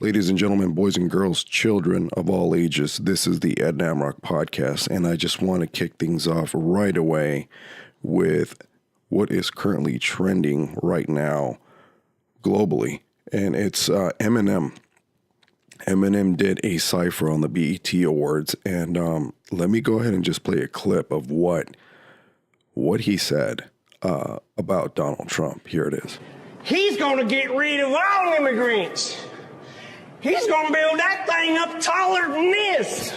Ladies and gentlemen, boys and girls, children of all ages, this is the Ed Namrock Podcast, and I just want to kick things off right away with what is currently trending right now globally, and it's Eminem. Eminem did a cypher on the BET Awards, and let me go ahead and just play a clip of what he said about Donald Trump. Here it is. He's going to get rid of all immigrants. He's going to build that thing up taller than this.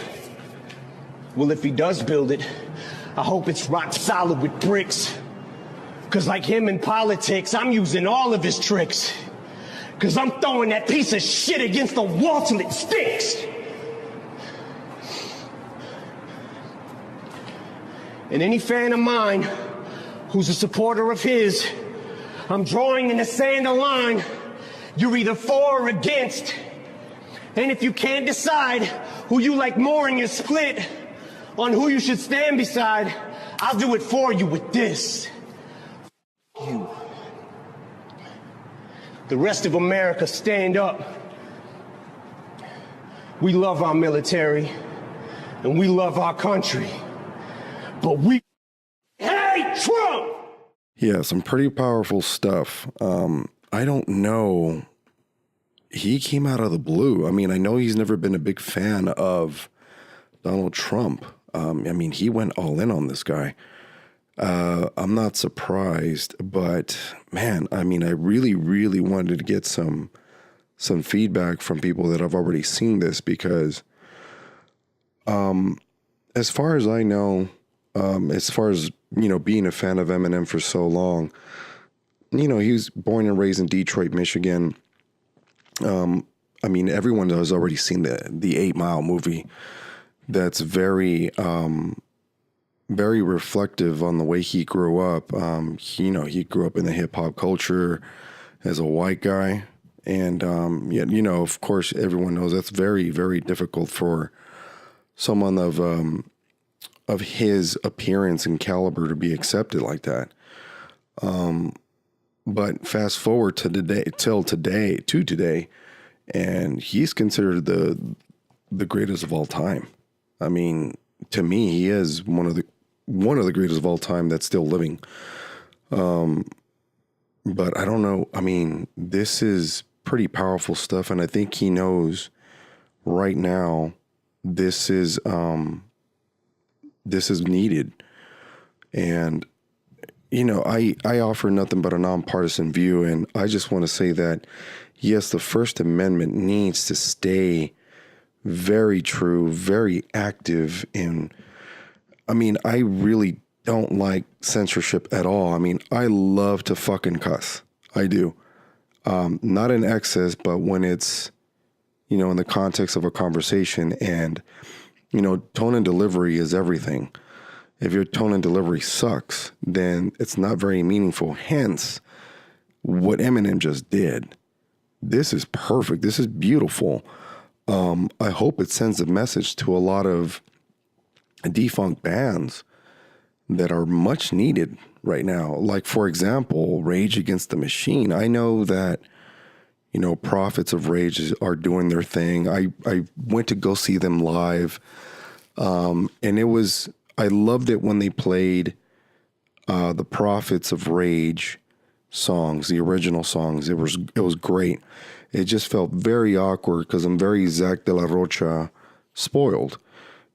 Well, if he does build it, I hope it's rock solid with bricks. Because like him in politics, I'm using all of his tricks. Because I'm throwing that piece of shit against the wall till it sticks. And any fan of mine who's a supporter of his, I'm drawing in the sand a line. You're either for or against. And if you can't decide who you like more and you're split on who you should stand beside, I'll do it for you with this. You. The rest of America, stand up. We love our military and we love our country, but we hate Trump. Yeah, some pretty powerful stuff. I don't know. He came out of the blue. I mean, I know he's never been a big fan of Donald Trump. I mean, he went all in on this guy. I'm not surprised, but man, I mean, I really, really wanted to get some feedback from people that have already seen this because, as far as I know, as far as, you know, being a fan of Eminem for so long, you know, he was born and raised in Detroit, Michigan. I mean, everyone has already seen the 8 Mile movie. That's very, very reflective on the way he grew up. He grew up in the hip hop culture as a white guy. And, yet, you know, of course, everyone knows that's very, very difficult for someone of his appearance and caliber to be accepted like that. But fast forward to today, and he's considered the greatest of all time. I mean, to me, he is one of the greatest of all time that's still living. But I don't know. I mean, this is pretty powerful stuff, and I think he knows right now this is needed. And you know, I offer nothing but a nonpartisan view, and I just want to say that, yes, the First Amendment needs to stay very true, very active. And I mean, I really don't like censorship at all. I mean, I love to fucking cuss. I do. Not in excess, but when it's, you know, in the context of a conversation, and, you know, tone and delivery is everything. If your tone and delivery sucks, then it's not very meaningful. Hence, what Eminem just did. This is perfect. This is beautiful. I hope it sends a message to a lot of defunct bands that are much needed right now. Like, for example, Rage Against the Machine. I know that, you know, Prophets of Rage are doing their thing. I went to go see them live, and I loved it when they played the Prophets of Rage songs, the original songs. It was great. It just felt very awkward because I'm very Zach de la Rocha spoiled.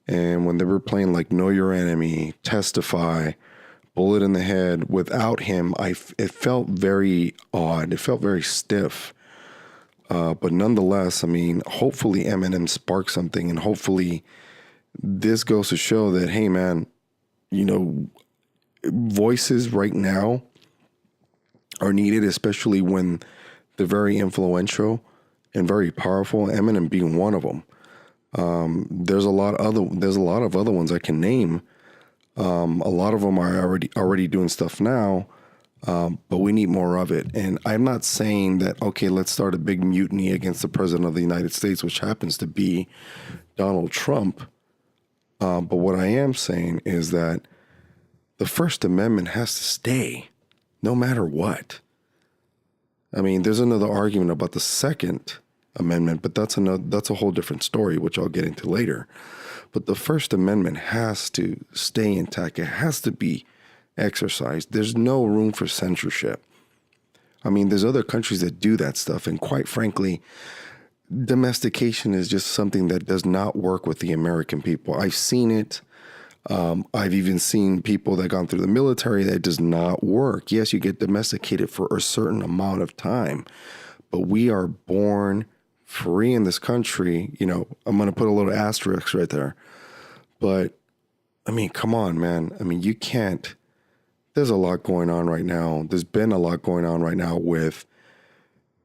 And when they were playing like Know Your Enemy, Testify, Bullet in the Head, without him, it felt very odd. It felt very stiff. But nonetheless, I mean, hopefully Eminem sparked something, and hopefully this goes to show that, hey, man, you know, voices right now are needed, especially when they're very influential and very powerful. Eminem being one of them. There's a lot of other ones I can name. A lot of them are already doing stuff now, but we need more of it. And I'm not saying that, okay, let's start a big mutiny against the president of the United States, which happens to be Donald Trump. But what I am saying is that the First Amendment has to stay no matter what. I mean, there's another argument about the Second Amendment, but that's a whole different story, which I'll get into later. But the First Amendment has to stay intact. It has to be exercised. There's no room for censorship. I mean, there's other countries that do that stuff, and quite frankly, domestication is just something that does not work with the American people. I've seen it. I've even seen people that gone through the military that does not work. Yes, you get domesticated for a certain amount of time, but we are born free in this country. You know, I'm going to put a little asterisk right there. But I mean, come on, man. I mean, you can't, there's a lot going on right now. There's been a lot going on right now with,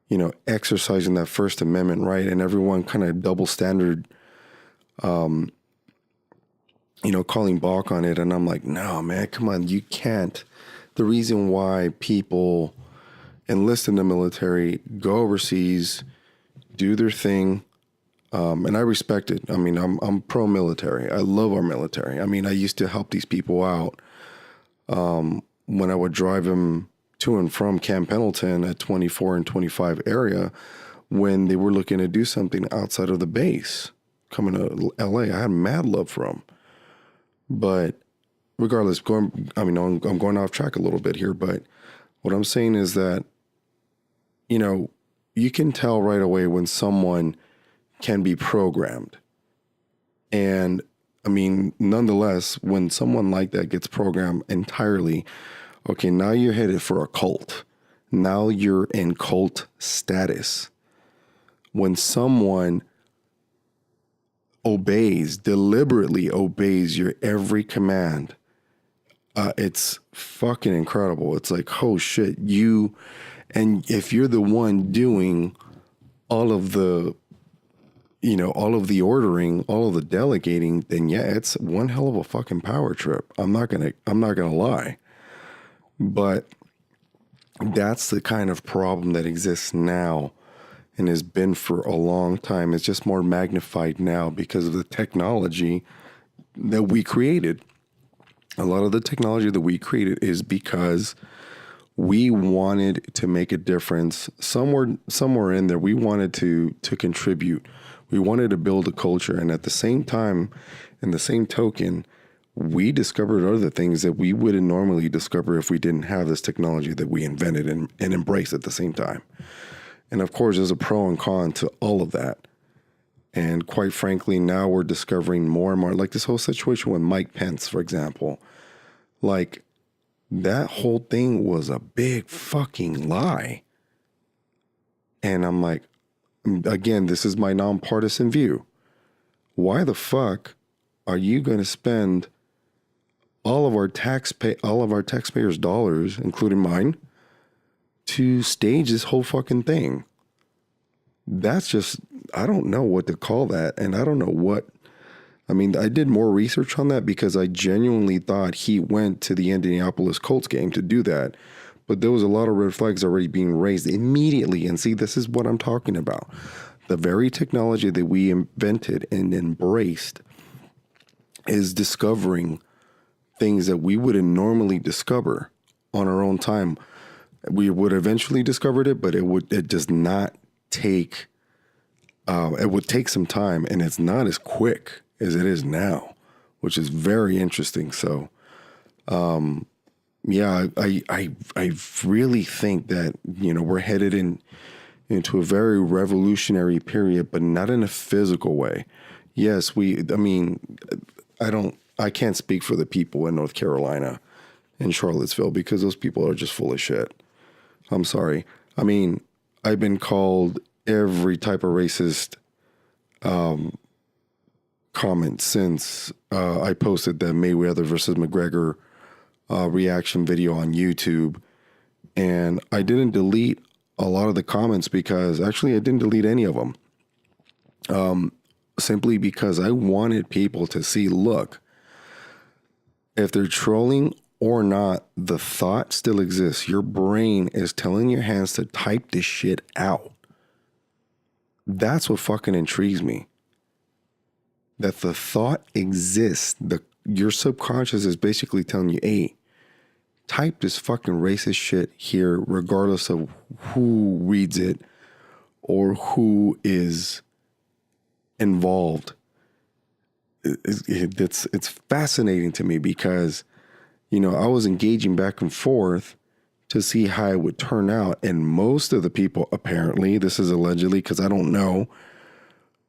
you know, exercising that First Amendment right, and everyone kind of double standard, you know, calling balk on it. And I'm like, no, man, come on. You can't. The reason why people enlist in the military, go overseas, do their thing, and I respect it. I mean, I'm pro-military. I love our military. I mean, I used to help these people out when I would drive them to and from Camp Pendleton at 24 and 25 area when they were looking to do something outside of the base. Coming to LA, I had mad love for them. But regardless, I'm going off track a little bit here, but what I'm saying is that, you know, you can tell right away when someone can be programmed. And I mean, nonetheless, when someone like that gets programmed entirely, okay, now you're headed for a cult. Now you're in cult status. When someone deliberately obeys your every command, it's fucking incredible. It's like, oh shit, and if you're the one doing all of the, you know, all of the ordering, all of the delegating, then yeah, it's one hell of a fucking power trip. I'm not gonna lie. But that's the kind of problem that exists now and has been for a long time. It's just more magnified now because of the technology that we created. A lot of the technology that we created is because we wanted to make a difference somewhere in there. We wanted to contribute. We wanted to build a culture. And at the same time, in the same token, we discovered other things that we wouldn't normally discover if we didn't have this technology that we invented and embraced at the same time. And of course, there's a pro and con to all of that. And quite frankly, now we're discovering more and more, like this whole situation with Mike Pence, for example. Like, that whole thing was a big fucking lie. And I'm like, again, this is my nonpartisan view. Why the fuck are you going to spend all of our taxpayers' dollars, including mine, to stage this whole fucking thing? That's just, I don't know what to call that. And I don't know what, I mean, I did more research on that because I genuinely thought he went to the Indianapolis Colts game to do that. But there was a lot of red flags already being raised immediately. And see, this is what I'm talking about. The very technology that we invented and embraced is discovering things that we wouldn't normally discover on our own time. We would eventually discover it, but it does not take, it would take some time, and it's not as quick as it is now, which is very interesting. So, yeah, I really think that, you know, we're headed into a very revolutionary period, but not in a physical way. Yes, I can't speak for the people in North Carolina and Charlottesville because those people are just full of shit. I'm sorry. I mean, I've been called every type of racist comment since I posted that Mayweather versus McGregor reaction video on YouTube. And I didn't delete a lot of the comments because actually I didn't delete any of them. Simply because I wanted people to see, look, if they're trolling or not, the thought still exists. Your brain is telling your hands to type this shit out. That's what fucking intrigues me. That the thought exists. Your subconscious is basically telling you, hey, type this fucking racist shit here, regardless of who reads it or who is involved. It's fascinating to me because, you know, I was engaging back and forth to see how it would turn out. And most of the people, apparently, this is allegedly, because I don't know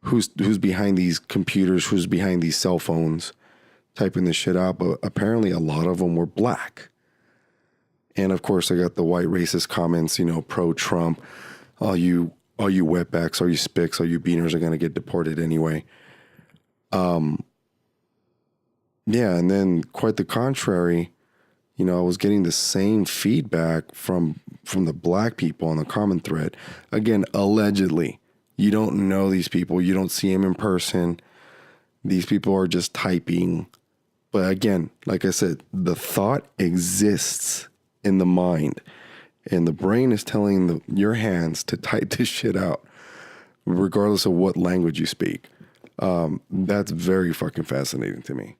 who's behind these computers, who's behind these cell phones typing this shit out, but apparently a lot of them were black. And of course, I got the white racist comments, you know, pro-Trump, all you wetbacks, all you spics, all you beaners are going to get deported anyway. Yeah, and then quite the contrary, you know, I was getting the same feedback from the black people on the comment thread. Again, allegedly. You don't know these people. You don't see them in person. These people are just typing. But again, like I said, the thought exists in the mind. And the brain is telling your hands to type this shit out, regardless of what language you speak. That's very fucking fascinating to me.